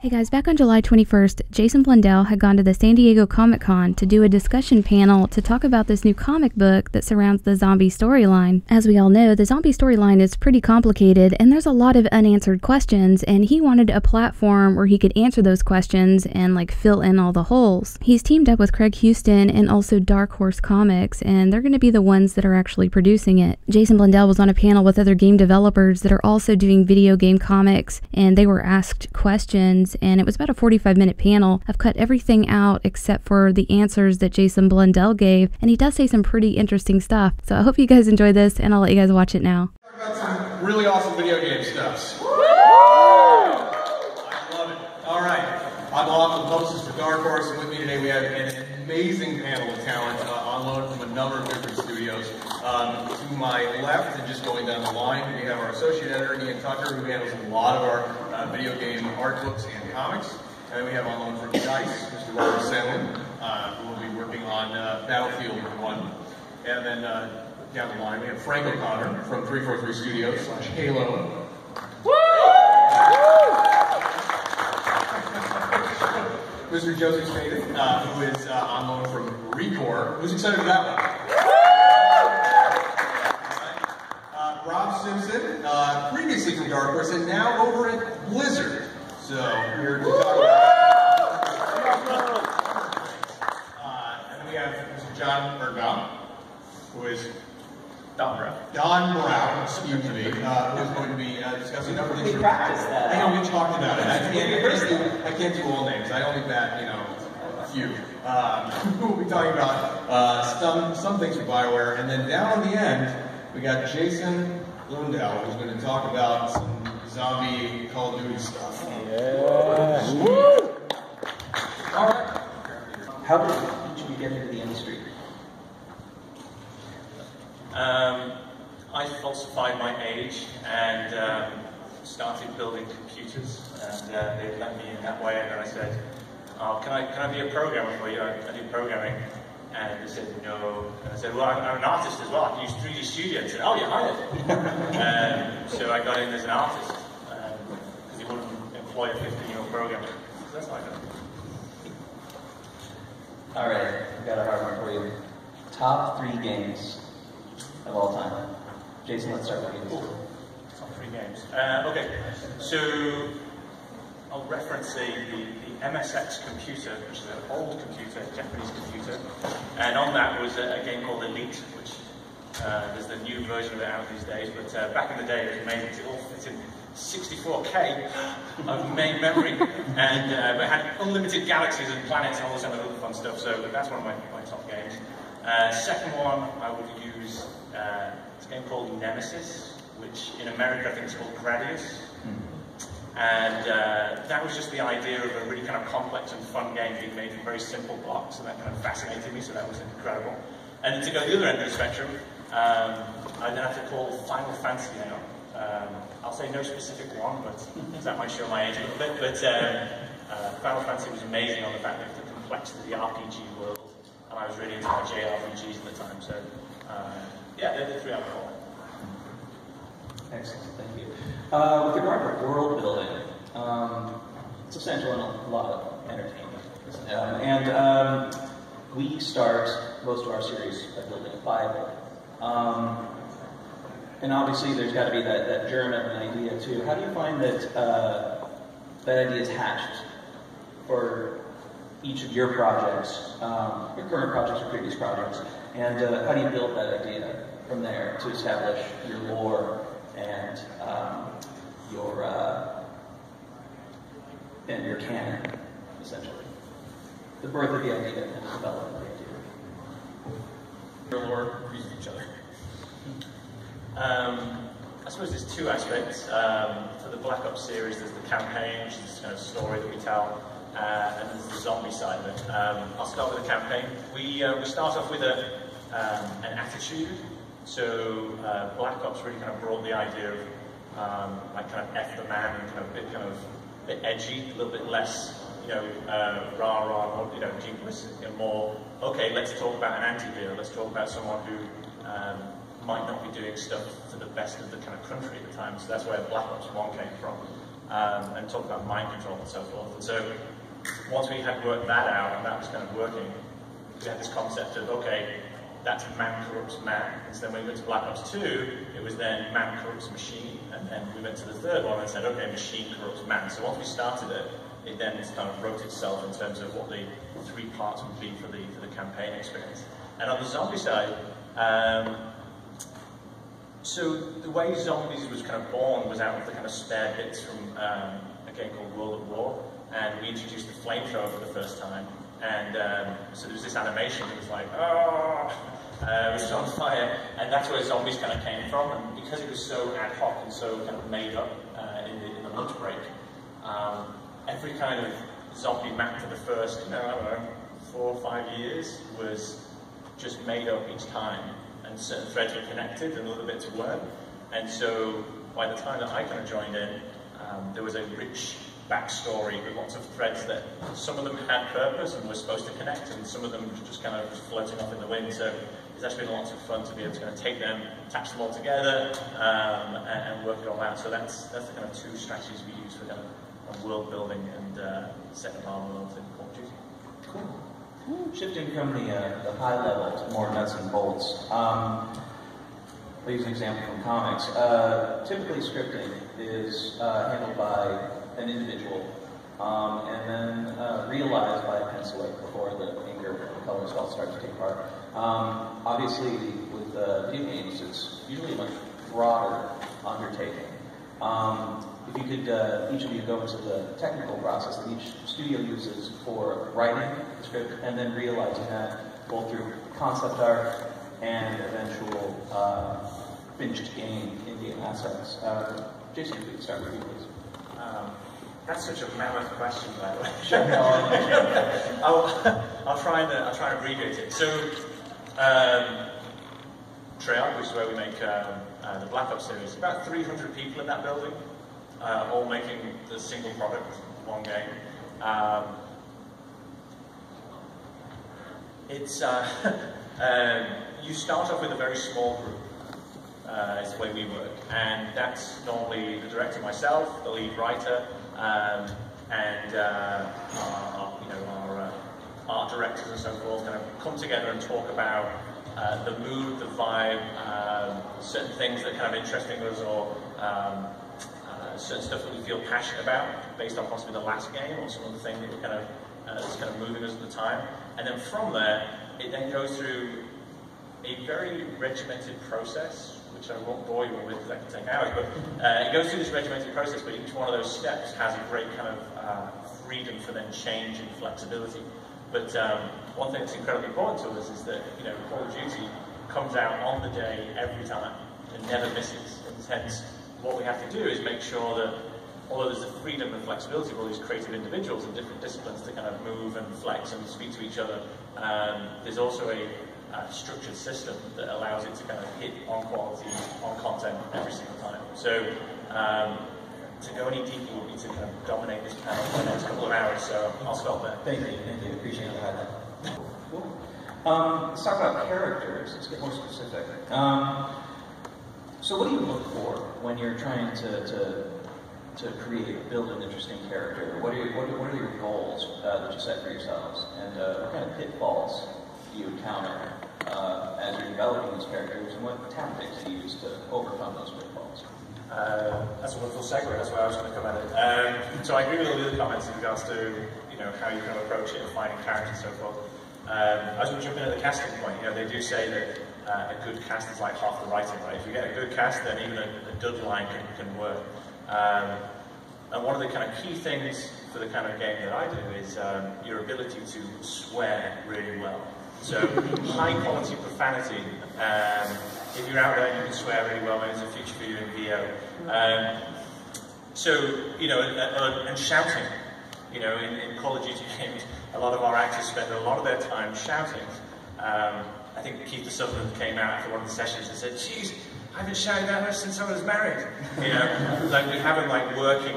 Hey guys, back on July 21st, Jason Blundell had gone to the San Diego Comic-Con to do a discussion panel to talk about this new comic book that surrounds the zombie storyline. As we all know, the zombie storyline is pretty complicated and there's a lot of unanswered questions, and he wanted a platform where he could answer those questions and like fill in all the holes. He's teamed up with Craig Houston and also Dark Horse Comics, and they're going to be the ones that are actually producing it. Jason Blundell was on a panel with other game developers that are also doing video game comics, and they were asked questions, and it was about a 45-minute panel. I've cut everything out except for the answers that Jason Blundell gave, and he does say some pretty interesting stuff. So I hope you guys enjoy this, and I'll let you guys watch it now. Talk about some really awesome video game stuff. I love it. All right, I'm Lachlan, publicist for Dark Horse, and with me today we have an amazing panel of talent on loan from a number of different studios. To my left, and just going down the line, we have our associate editor, Ian Tucker, who handles a lot of our video game art books and comics. And then we have on loan from DICE, Mr. Robert Sandlin, who will be working on Battlefield 1. And then down the line, we have Frank O'Connor from 343 Studios / Halo. Mr. Joseph Smithy, who is on loan from Recore. Who's excited for that one? Rob Simpson, previously from Dark Horse, and now over at Blizzard. So, here to talk about and then we have Mr. John Bergam, who is Don Brown, excuse me, who is going to be discussing a number of things. We practiced that. I know, we talked about it. I can't do all names. I only bat, a few. We'll be talking about some things from BioWare, and then down on the end, we got Jason Blundell, who's going to talk about some zombie Call of Duty stuff. Yeah. All right. How did each of you get into the industry? I falsified my age and started building computers, and they let me in that way. And then I said, "Oh, can I be a programmer for you? I do programming." And they said no. And I said, "Well, I'm an artist as well. I can use 3D Studio." And they said, "Oh, you're hired." So I got in as an artist because he wouldn't employ a 15-year-old programmer. So that's how I got it. All right, I've got a hard one for you. Top 3 games of all time. Jason, let's start with you. Top 3 games. Okay, so I'll reference the MSX computer, which is an old computer, Japanese computer, and on that was a game called Elite, which there's the new version of it out these days, but back in the day it was made to all fit in 64K of main memory, and but it had unlimited galaxies and planets and all this other fun stuff, so that's one of my top games. Second one, I would use it's a game called Nemesis, which in America I think is called Gradius. And that was just the idea of a really kind of complex and fun game being made from very simple blocks, and that kind of fascinated me, so that was incredible. And to go the other end of the spectrum, I then have to call Final Fantasy now. I'll say no specific one, but that might show my age a little bit, but Final Fantasy was amazing on the fact that the complexity of the RPG world, and I was really into my JRPGs at the time, so yeah, they're the 3 I would call. Excellent, thank you. With regard to world building, it's essential in a lot of entertainment. And we start most of our series by building a Bible. And obviously there's got to be that germ of an idea too. How do you find that that idea is hatched for each of your projects, your current projects or previous projects? And how do you build that idea from there to establish your lore and your canon, essentially? The birth of the idea and the development of the idea. Your lore agrees with each other. I suppose there's 2 aspects. For the Black Ops series, there's the campaign, which is this kind of story that we tell, and there's the zombie side of it. I'll start with the campaign. We start off with an attitude. So Black Ops really kind of brought the idea of like kind of F the man, and kind of a bit edgy, a little bit less, rah rah, more, jingless, more. Okay, let's talk about an anti-hero. Let's talk about someone who might not be doing stuff to the best of the kind of country at the time. So that's where Black Ops 1 came from. and talk about mind control and so forth. And so once we had worked that out and that was kind of working, we had this concept of, okay, that's man corrupts man. And so then when we went to Black Ops 2, it was then man corrupts machine. And then we went to the third one and said, okay, machine corrupts man. So once we started it, it then kind of wrote itself in terms of what the 3 parts would be for the campaign experience. And on the zombie side, so the way Zombies was kind of born was out of the kind of spare bits from a game called World at War, and we introduced the flamethrower for the first time. And so there was this animation that was like, oh, it was on fire, and that's where Zombies kind of came from. And because it was so ad hoc and so kind of made up in the lunch break, every kind of zombie map for the first, I don't know, 4 or 5 years was just made up each time, and certain threads were connected and other bits weren't. And so by the time that I kind of joined in, there was a rich backstory with lots of threads that some of them had purpose and were supposed to connect, and some of them were just kind of floating off in the wind. So it's actually been lots of fun to be able to kind of take them, attach them all together, and work it all out. So that's the kind of 2 strategies we use for kind of world building and second armor worlds in Call of Duty. Cool. Shifting from the high level to more nuts and bolts. I'll use an example from comics. Typically scripting is handled by an individual and then realized by a penciler before the inker or the colors all start to take part. Obviously, with video games, it's usually a much broader undertaking. If you could, each of you go into the technical process that each studio uses for writing the script and then realizing that both through concept art and eventual finished game in-game assets. Jason, if we could start with you, please. That's such a mammoth question, by the way. Sure. I'll try and abbreviate it. So, Treyarch, which is where we make the Black Ops series, about 300 people in that building. All making the single product, one game. You start off with a very small group, is the way we work, and that's normally the director, myself, the lead writer, and our art directors and so forth kind of come together and talk about the mood, the vibe, certain things that are kind of interesting us, or certain stuff that we feel passionate about, based on possibly the last game or some other thing that we're kind of that's kind of moving us at the time. And then from there, it then goes through a very regimented process, which I won't bore you with because that can take hours. But it goes through this regimented process, but each one of those steps has a great kind of freedom for then change and flexibility. But one thing that's incredibly important to us is that Call of Duty comes out on the day every time and never misses. And hence, what we have to do is make sure that, although there's the freedom and flexibility of all these creative individuals in different disciplines to kind of move and flex and speak to each other, there's also a structured system that allows it to kind of hit on quality, on content every single time. So to go any deeper would be to kind of dominate this panel for the next couple of hours, so I'll stop there. Thank you, appreciate that. Cool. Let's talk about characters, let's get more specific. So what do you look for when you're trying to build an interesting character? What are your goals that you set for yourselves? And what kind of pitfalls do you encounter as you're developing those characters, and what tactics do you use to overcome those pitfalls? That's a wonderful segue, that's why I was going to come at it. So I agree with all the other comments in regards to how you kind of approach it and finding characters and so forth. I was going to jump in at the casting point. They do say that a good cast is like half the writing, right? If you get a good cast, then even a dud line can work. And one of the kind of key things for the kind of game that I do is your ability to swear really well. So high quality profanity. If you're out there, you can swear really well. Maybe there's a future for you in VO. And shouting. In Call of Duty games, a lot of our actors spend a lot of their time shouting. I think Keith Sutherland came out after one of the sessions and said, "Geez, I haven't shouted that much since I was married." Like we have them working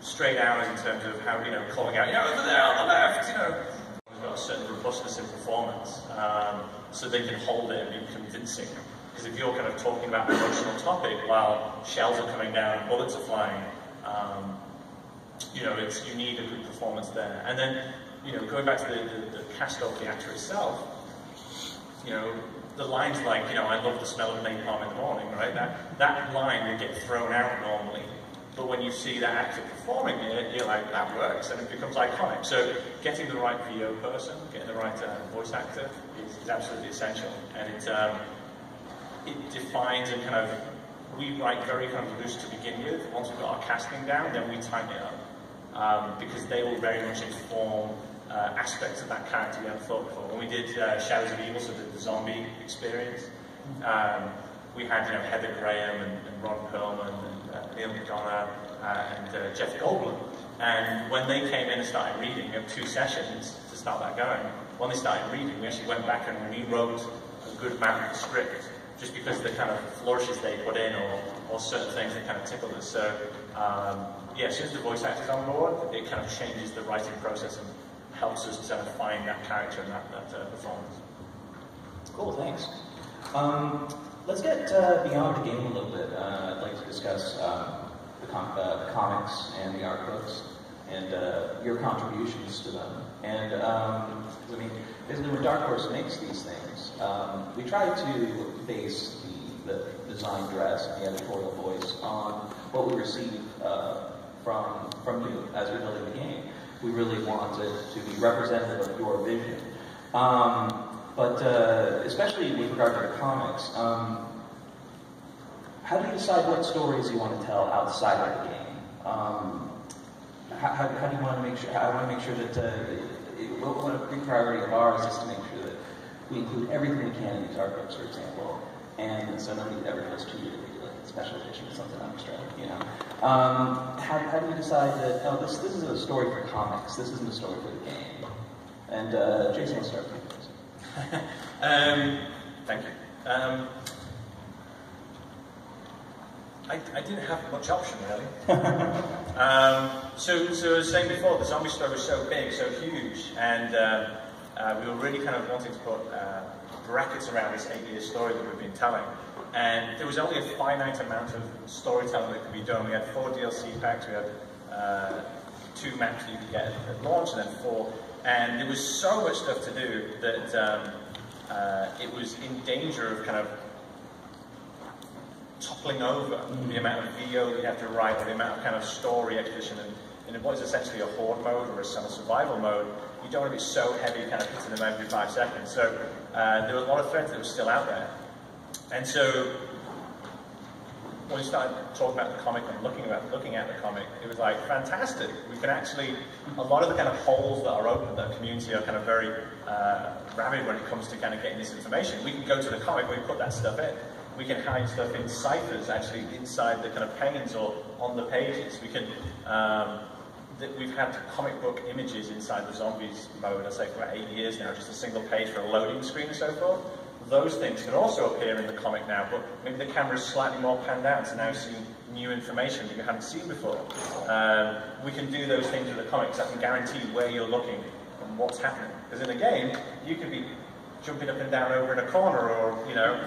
straight hours in terms of how calling out, over there on the left. We've got a certain robustness in performance, so they can hold it and be convincing. Because if you're kind of talking about an emotional topic while shells are coming down, bullets are flying, You know, you need a good performance there. And then, you know, going back to the cast of the actor itself, you know, the lines like, you know, I love the smell of napalm in the morning, right? That line would get thrown out normally. But when you see that actor performing it, you're like, that works, and it becomes iconic. So getting the right VO person, getting the right voice actor is absolutely essential. And it defines and kind of, we write very kind of loose to begin with. Once we've got our casting down, then we tighten it up. Because they will very much inform aspects of that character we hadn't thought before. When we did Shadows of Evil, so the zombie experience, we had, you know, Heather Graham and Ron Perlman and Neil McDonough and Jeff Goldblum. And when they came in and started reading, we have 2 sessions to start that going. When they started reading, we actually went back and rewrote a good amount of the script, just because the kind of flourishes they put in or certain things that kind of tickled us. So, yeah, as soon as the voice actor's on board, it kind of changes the writing process and helps us to find that character and that performance. Cool, thanks. Let's get beyond the game a little bit. I'd like to discuss the comics and the art books and your contributions to them. And I mean, basically when Dark Horse makes these things, we try to base the design dress and the editorial voice on what we receive from you as you're building the game. We really want it to be representative of your vision. But especially with regard to the comics, how do you decide what stories you want to tell outside of the game? How do you want to make sure? I want to make sure that what a big priority of ours is to make sure that we include everything we can in these art books, for example, and so nobody ever feels too big, like special edition or something extra, you know. How do you decide that? Oh, this is a story for comics. This isn't a story for the game. And Jason, let's start with you. Thank you. I didn't have much option, really. So as I was saying before, the zombie story was so big, so huge, and we were really kind of wanting to put brackets around this 8-year story that we've been telling. And there was only a finite amount of storytelling that could be done. We had 4 DLC packs, we had 2 maps you could get at launch, and then 4. And there was so much stuff to do that it was in danger of kind of toppling over the amount of VO that you have to write, or the amount of kind of story exposition. And in what is essentially a horde mode or a summer survival mode, you don't want to be so heavy, kind of hitting them every 5 seconds. So there were a lot of threads that were still out there. And so when we started talking about the comic and looking at the comic, it was like, fantastic. We can actually, a lot of the kind of holes that are open, that community are kind of very rabid when it comes to kind of getting this information. We can go to the comic, we can put that stuff in. We can hide stuff in ciphers, actually, inside the kind of panes or on the pages. We can, we've had comic book images inside the zombies mode, I'd say, for about 8 years now, just a single page for a loading screen and so forth. Those things can also appear in the comic now, but maybe the camera is slightly more panned out to now see new information that you haven't seen before. We can do those things with the comics. I can guarantee where you're looking and what's happening. Because in a game, you could be jumping up and down over in a corner, or, you know,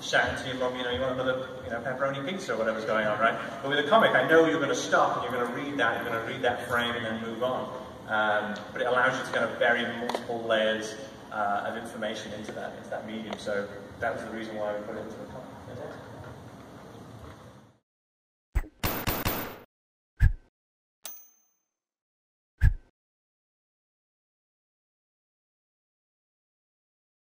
shouting to your mum, you know, you want another, you know, pepperoni pizza or whatever's going on, right? But with a comic, I know you're going to stop and you're going to read that frame and then move on. But it allows you to kind of bury multiple layers of information into that medium. So that was the reason why we put it into the